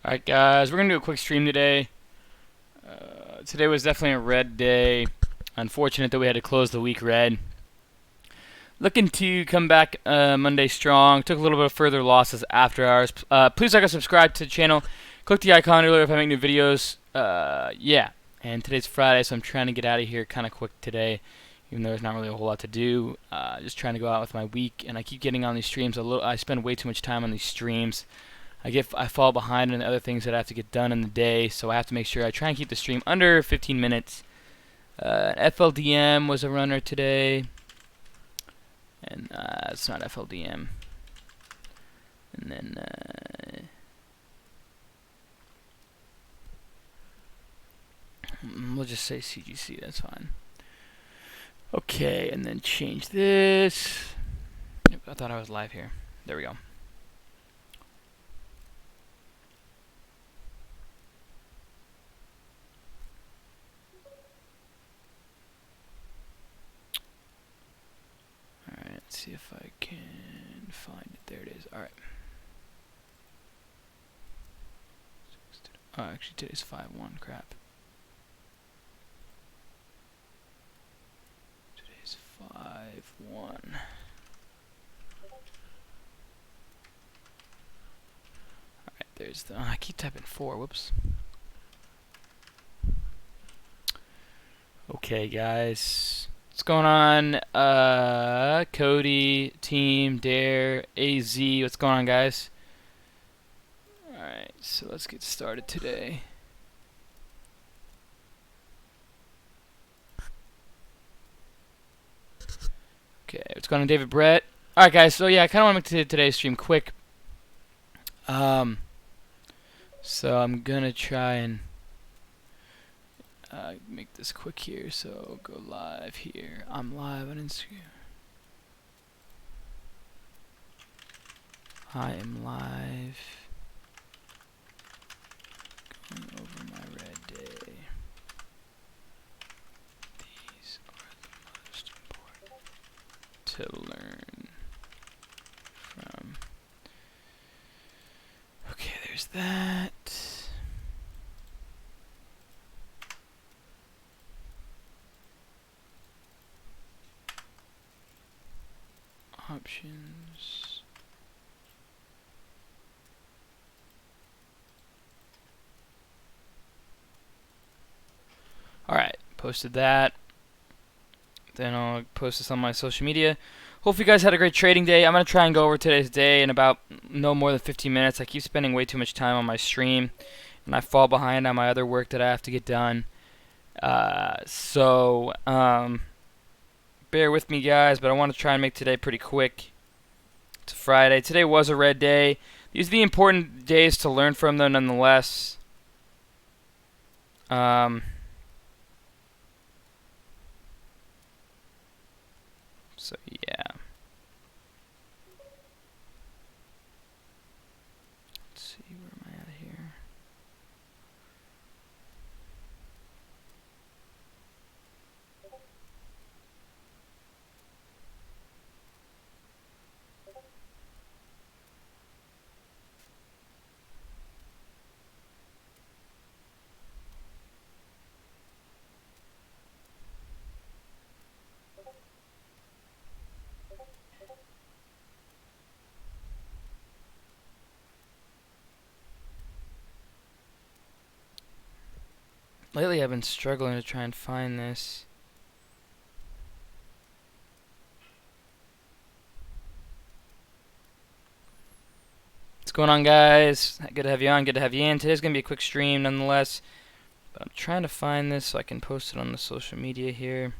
Alright guys, we're going to do a quick stream today. Today was definitely a red day. Unfortunate that we had to close the week red. Looking to come back Monday strong. Took a little bit of further losses after hours. Please like and subscribe to the channel. Click the icon earlier if I make new videos. Yeah, and today's Friday, so I'm trying to get out of here kind of quick today. Even though there's not really a whole lot to do. Just trying to go out with my week. And I keep getting on these streams. I spend way too much time on these streams. I fall behind on the other things that I have to get done in the day, so I have to make sure I try and keep the stream under 15 minutes. FLDM was a runner today, and it's not FLDM. And then we'll just say CGC. That's fine. Okay, and then change this. Yep, I thought I was live here. There we go. Alright, let's see if I can find it. There it is. Alright. Oh, actually today's 5-1. Crap. Today's 5-1. Alright, there's the... I keep typing 4. Whoops. Okay, guys. What's going on? Cody, Team, Dare, AZ. What's going on, guys? Alright, so let's get started today. Okay, what's going on, David Brett? Alright, guys, so yeah, I kind of want to make today's stream quick. So I'm going to try and make this quick here, so go live here. I'm live on Instagram. I am live. Going over my red day. These are the most important to learn from. Okay, there's that. Options. Alright, posted that. Then I'll post this on my social media. Hope you guys had a great trading day. I'm going to try and go over today's day in about no more than 15 minutes. I keep spending way too much time on my stream, and I fall behind on my other work that I have to get done. Bear with me, guys, but I want to try and make today pretty quick. It's a Friday. Today was a red day. These are the important days to learn from, though, nonetheless. So, yeah. Let's see, where am I at here? Lately I've been struggling to try and find this. What's going on, guys? Good to have you on, good to have you in. Today's going to be a quick stream nonetheless. But I'm trying to find this so I can post it on the social media here.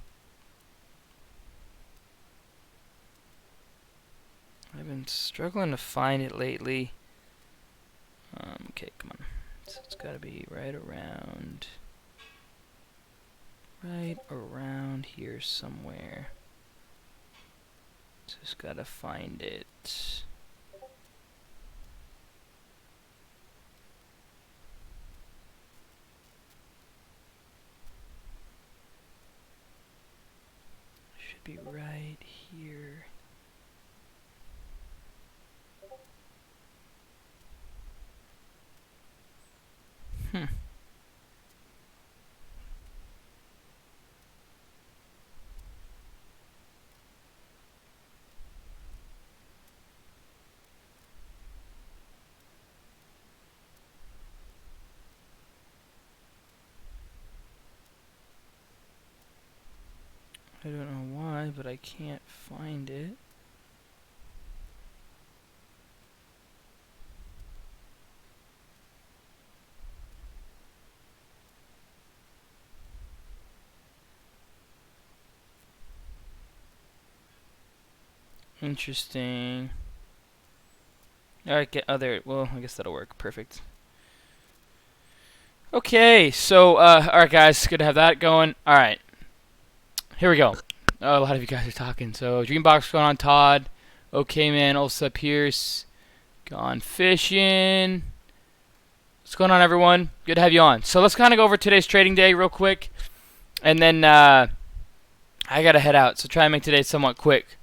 I've been struggling to find it lately. Okay, come on. So it's got to be right around here somewhere. Just got to find it. Should be right here. I don't know why, but I can't find it. Interesting. Alright, well, I guess that'll work. Perfect. Okay, so, alright guys, good to have that going. Alright, here we go. Oh, a lot of you guys are talking. So, Dreambox going on, Todd. Okay, man, Ulsa Pierce. Gone fishing. What's going on, everyone? Good to have you on. So, let's kind of go over today's trading day real quick. And then, I gotta head out, so try and make today somewhat quick.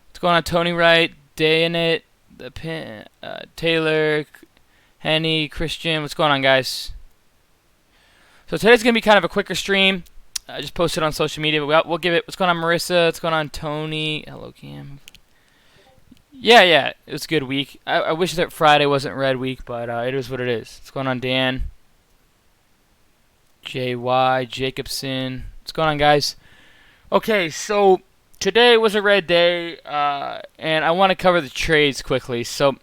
What's going on, Tony Wright, Day in It, Taylor, Henny, Christian. What's going on, guys? So today's gonna be kind of a quicker stream. I just posted on social media, but we'll give it. What's going on, Marissa? What's going on, Tony? Hello, Cam. Yeah, it was a good week. I wish that Friday wasn't Red Week, but it is what it is. What's going on, Dan? JY, Jacobson. What's going on, guys? Okay, so today was a red day, and I want to cover the trades quickly. So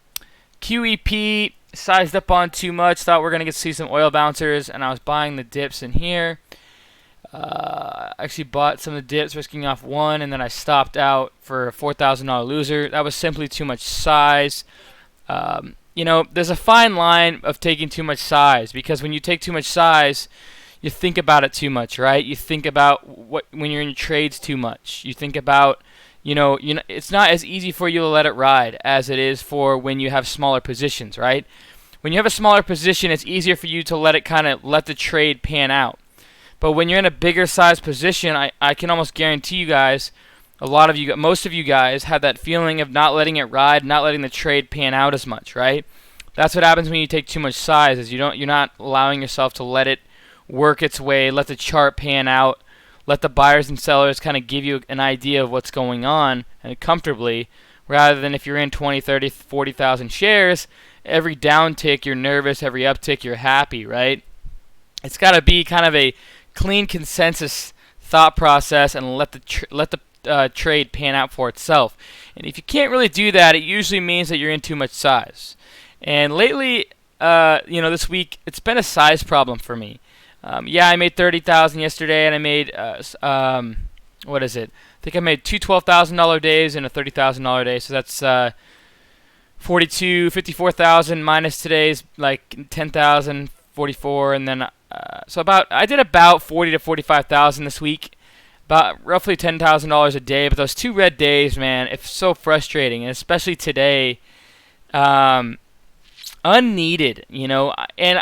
QEP sized up on too much, thought we were going to get to see some oil bouncers, and I was buying the dips in here. Actually bought some of the dips, risking off one, and then I stopped out for a $4,000 loser. That was simply too much size. You know, there's a fine line of taking too much size, because when you take too much size, you think about it too much, right? You think about when you're in trades too much. You think about, you know, it's not as easy for you to let it ride as it is for when you have smaller positions, right? When you have a smaller position, it's easier for you to let the trade pan out. But when you're in a bigger size position, I can almost guarantee you guys, most of you guys have that feeling of not letting it ride, not letting the trade pan out as much, right? That's what happens when you take too much size, is you're not allowing yourself to let it work its way, let the chart pan out, let the buyers and sellers kind of give you an idea of what's going on and comfortably, rather than if you're in 20, 30, 40,000 shares, every downtick you're nervous, every uptick you're happy, right? It's got to be kind of a clean consensus thought process and let the trade pan out for itself. And if you can't really do that, it usually means that you're in too much size. And lately, you know, this week, it's been a size problem for me. Yeah, I made 30,000 yesterday, and I made what is it? I think I made two $12,000 days and a $30,000 day. So that's 54,000 minus today's like 10,000, 44, and then so I did about 40 to 45,000 this week, about roughly $10,000 a day. But those two red days, man, it's so frustrating, and especially today. Unneeded, you know, and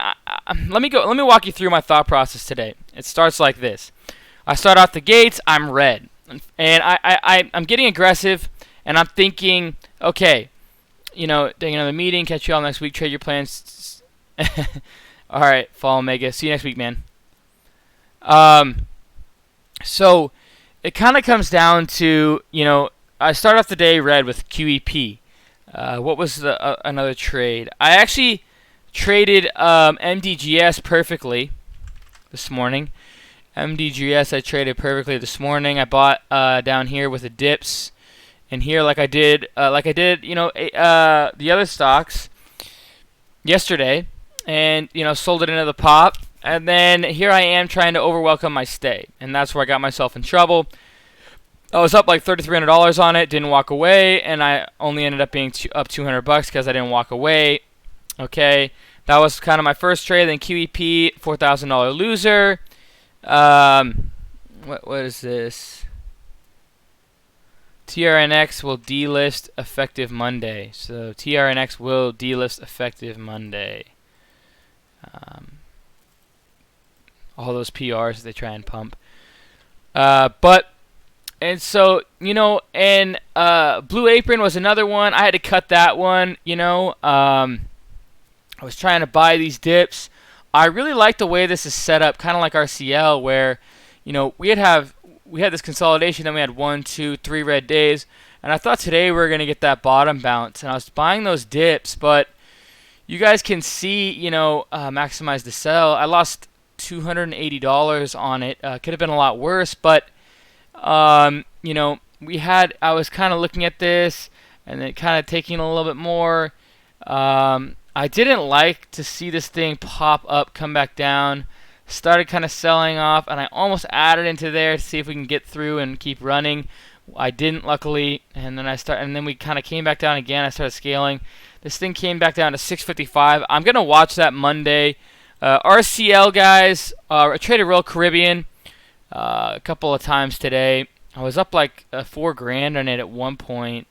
let me walk you through my thought process today. It starts like this. I start out the gates, I'm red, and I'm getting aggressive, and I'm thinking, okay, you know, the meeting, catch you all next week, trade your plans. All right, follow Omega, see you next week, man. So it kind of comes down to, you know, I start off the day red with QEP. What was another trade? I actually traded MDGS perfectly this morning. MDGS I traded perfectly this morning. I bought down here with the dips, and here like I did, you know, the other stocks yesterday, and you know, sold it into the pop, and then here I am trying to overwelcome my stay, and that's where I got myself in trouble. I was up like $3,300 on it, didn't walk away, and I only ended up being up $200 because I didn't walk away. Okay, that was kind of my first trade. Then QEP, $4,000 loser. What is this? TRNX will delist effective Monday. So TRNX will delist effective Monday. All those PRs they try and pump. And so, you know, and Blue Apron was another one. I had to cut that one, you know. I was trying to buy these dips I really like the way this is set up, kind of like RCL, where we had this consolidation, then we had 1, 2, 3 red days, and I thought today we were going to get that bottom bounce, and I was buying those dips, but you guys can see, maximize the sell. I lost $280 on it. Could have been a lot worse, but I was kind of looking at this and then kind of taking a little bit more. I didn't like to see this thing pop up, come back down. Started kind of selling off, and I almost added into there to see if we can get through and keep running. I didn't, luckily, and then we kind of came back down again. I started scaling. This thing came back down to 655. I'm gonna watch that Monday. RCL guys, I traded Royal Caribbean a couple of times today. I was up like $4,000 on it at one point,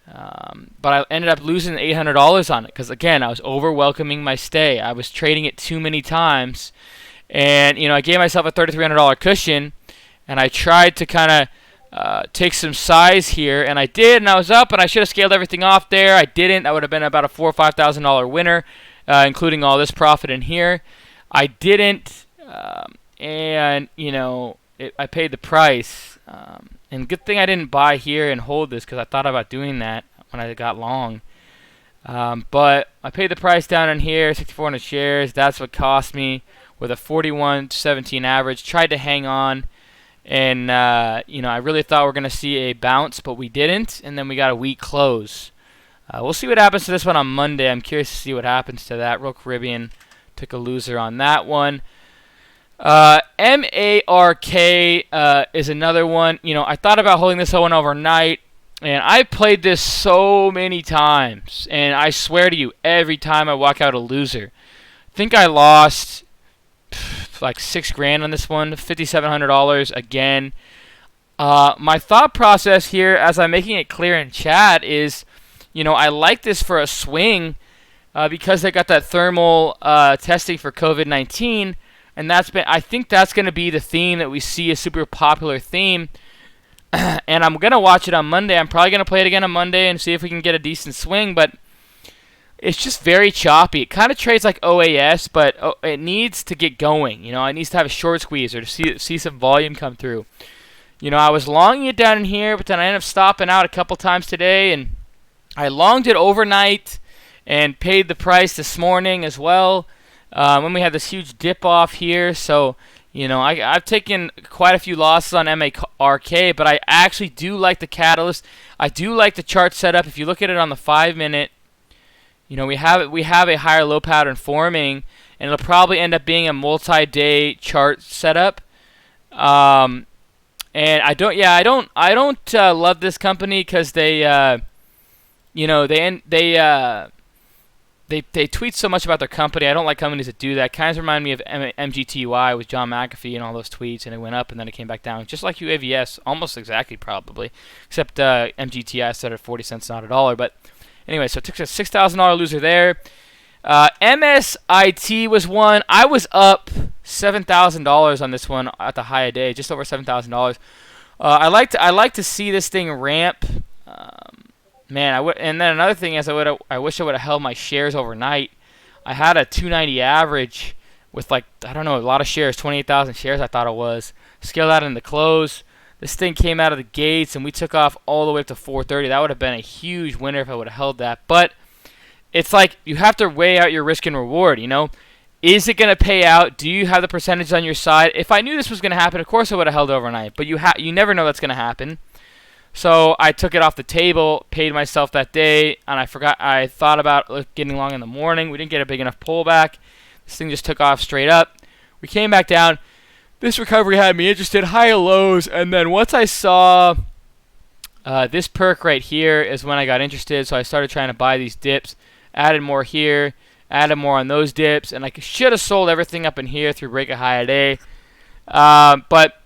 but I ended up losing $800 on it because, again, I was over welcoming my stay. I was trading it too many times, and I gave myself a $3,300 cushion, and I tried to kind of take some size here, and I did, and I was up, and I should have scaled everything off there. I didn't. That would have been about a $4,000 or $5,000 winner, including all this profit in here. I didn't, and I paid the price. And good thing I didn't buy here and hold this because I thought about doing that when I got long. But I paid the price down in here, 6,400 shares. That's what cost me with a 41.17 average. Tried to hang on. And, I really thought we were going to see a bounce, but we didn't. And then we got a weak close. We'll see what happens to this one on Monday. I'm curious to see what happens to that. Royal Caribbean took a loser on that one. MARK is another one. I thought about holding this one overnight, and I played this so many times, and I swear to you, every time I walk out a loser. I think I lost like $6,000 on this one, $5,700 again. My thought process here, as I'm making it clear in chat, is, I like this for a swing because they got that thermal testing for COVID-19. And I think that's going to be the theme that we see, a super popular theme. And I'm going to watch it on Monday. I'm probably going to play it again on Monday and see if we can get a decent swing. But it's just very choppy. It kind of trades like OAS, but it needs to get going. It needs to have a short squeeze or to see some volume come through. I was longing it down in here, but then I ended up stopping out a couple times today. And I longed it overnight and paid the price this morning as well. When we had this huge dip off here, so I've taken quite a few losses on MARK, but I actually do like the catalyst. I do like the chart setup. If you look at it on the 5-minute, we have a higher low pattern forming, and it'll probably end up being a multi-day chart setup. And I don't love this company because they tweet so much about their company. I don't like companies that do that. Kind of remind me of MGTY with John McAfee and all those tweets, and it went up and then it came back down, just like UAVS, almost exactly probably, except MGTI started at 40 cents, not $1. But anyway, so it took a $6,000 loser there. MSIT was one. I was up $7,000 on this one at the high of day, just over $7,000. I like to see this thing ramp. And then another thing is I wish I would have held my shares overnight. I had a 290 average with a lot of shares, 28,000 shares I thought it was. Scaled out in the close. This thing came out of the gates and we took off all the way up to 430. That would have been a huge winner if I would have held that. But it's like you have to weigh out your risk and reward, Is it going to pay out? Do you have the percentage on your side? If I knew this was going to happen, of course I would have held overnight. But you never know that's going to happen. So I took it off the table, paid myself that day, and I thought about getting long in the morning. We didn't get a big enough pullback. This thing just took off straight up. We came back down. This recovery had me interested, higher lows, and then once I saw this perk right here is when I got interested, so I started trying to buy these dips, added more here, added more on those dips, and I should have sold everything up in here through break a high a day, but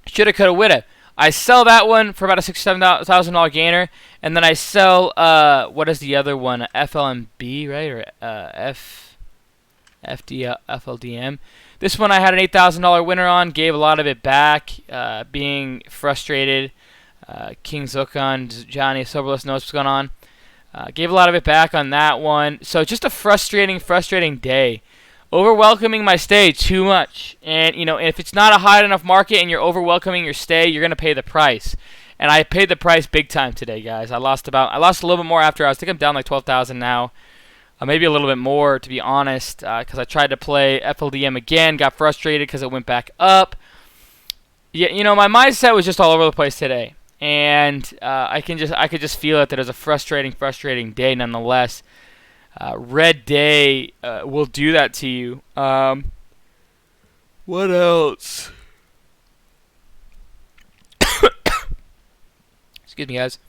shoulda, coulda, woulda. I sell that one for about a $6,000-$7,000 gainer, and then I sell what is the other one? FLMB, right, or FLDM. This one I had an $8,000 winner on, gave a lot of it back, being frustrated. King Zukan, Johnny Soberless knows what's going on. Gave a lot of it back on that one. So just a frustrating day. Over-welcoming my stay too much. And, you know, if it's not a hot enough market and you're over-welcoming your stay, you're going to pay the price. And I paid the price big time today, guys. I lost a little bit more after. I think I'm down like 12,000 now. Maybe a little bit more, to be honest, because I tried to play FLDM again, got frustrated because it went back up. Yeah, you know, my mindset was just all over the place today. And I could just feel it that it was a frustrating day nonetheless. Red Day will do that to you. What else? Excuse me, guys.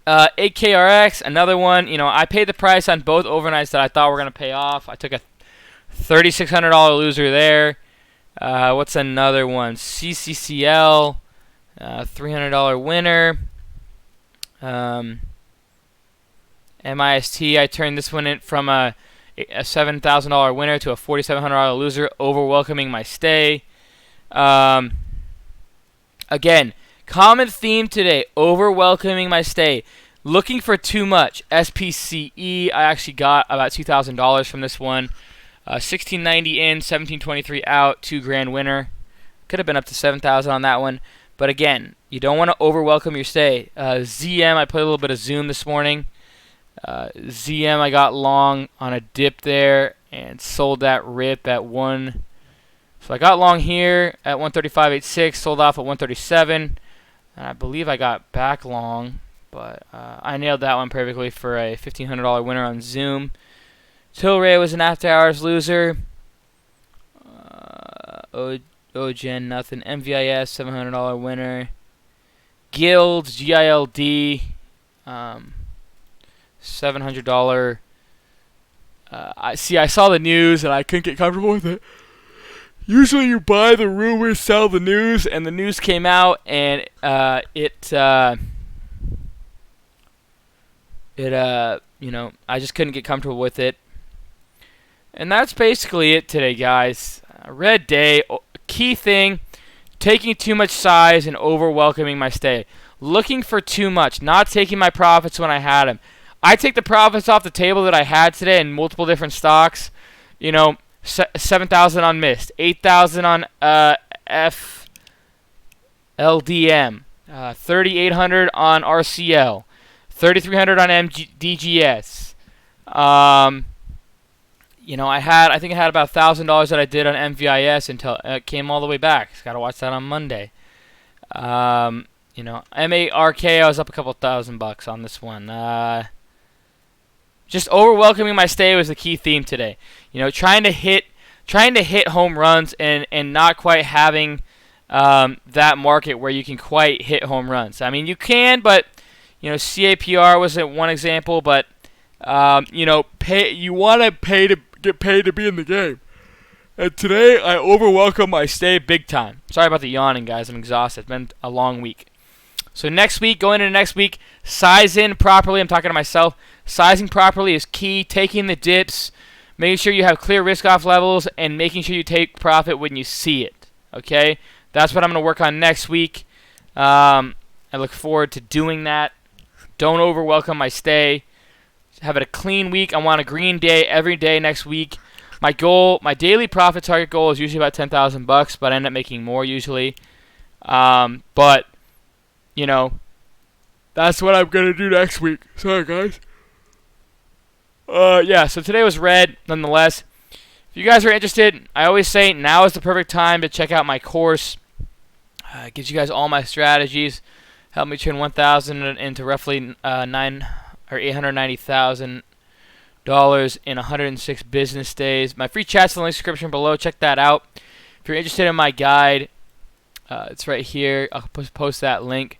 AKRX, another one. You know, I paid the price on both overnights that I thought were going to pay off. I took a $3,600 loser there. What's another one? CCL, $300 winner. MIST, I turned this one in from a $7,000 winner to a $4,700 loser, over-welcoming my stay. Again, common theme today, over-welcoming my stay. Looking for too much. SPCE, I actually got about $2,000 from this one. 1690 in, 1723 out, $2,000 winner. Could have been up to 7,000 on that one. But again, you don't want to over-welcome your stay. ZM, I played a little bit of Zoom this morning. ZM, I got long on a dip there and sold that rip at 1. So I got long here at 135.86, sold off at 137. And I believe I got back long, but I nailed that one perfectly for a $1,500 winner on Zoom. Tilray was an after hours loser. Ogen, nothing. MVIS, $700 winner. Guild, GILD, $700. I saw the news and I couldn't get comfortable with it. Usually you buy the rumors, sell the news, and the news came out and you know, I just couldn't get comfortable with it. And that's basically it today, guys. Red Day, key thing, taking too much size and over-welcoming my stay. Looking for too much, not taking my profits when I had them. I take the profits off the table that I had today in multiple different stocks. You know, 7,000 on Mist, 8,000 on FLDM, 3,800 on RCL, 3,300 on DGS. You know, I think I had about $1,000 that I did on MVIS until it came all the way back. Got to watch that on Monday. You know, MARK, I was up a couple $1,000 on this one. Just over-welcoming my stay was the key theme today. You know, trying to hit home runs and not quite having that market where you can quite hit home runs. I mean, you can, but you know, CAPR wasn't one example, but you know, you want to get paid to be in the game. And today, I over-welcome my stay big time. Sorry about the yawning, guys. I'm exhausted. It's been a long week. So next week, going into next week, size in properly. I'm talking to myself. Sizing properly is key. Taking the dips, making sure you have clear risk-off levels, and making sure you take profit when you see it. Okay? That's what I'm going to work on next week. I look forward to doing that. Don't over-welcome my stay. Have it a clean week. I want a green day every day next week. My goal, my daily profit target goal is usually about $10,000, but I end up making more usually. But, you know, that's what I'm going to do next week. Sorry, guys. Yeah, so today was red, nonetheless. If you guys are interested, I always say now is the perfect time to check out my course. It gives you guys all my strategies. Help me turn 1,000 into roughly $890,000 in 106 business days. My free chat's in the link description below. Check that out. If you're interested in my guide, it's right here. I'll post that link.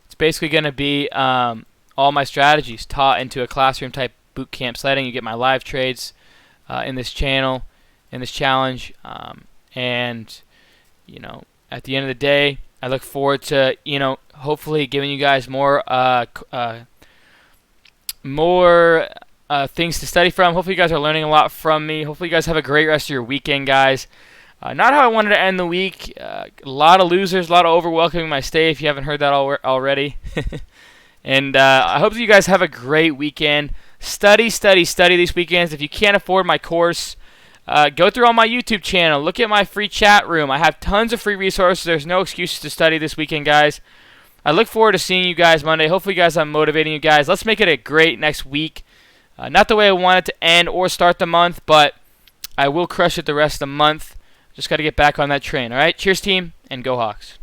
It's basically going to be all my strategies taught into a classroom type boot camp setting. You get my live trades in this channel, in this challenge, and you know, at the end of the day, I look forward to, you know, hopefully giving you guys more things to study from. Hopefully you guys are learning a lot from me. Hopefully you guys have a great rest of your weekend, guys. Not how I wanted to end the week. A lot of losers, a lot of over-welcoming my stay, if you haven't heard that already. And I hope that you guys have a great weekend. study these weekends. If you can't afford my course, go through on my YouTube channel. Look at my free chat room. I have tons of free resources. There's no excuses to study this weekend, guys. I look forward to seeing you guys Monday. Hopefully, guys, I'm motivating you guys. Let's make it a great next week. Not the way I want it to end or start the month, but I will crush it the rest of the month. Just got to get back on that train. All right? Cheers, team, and go Hawks.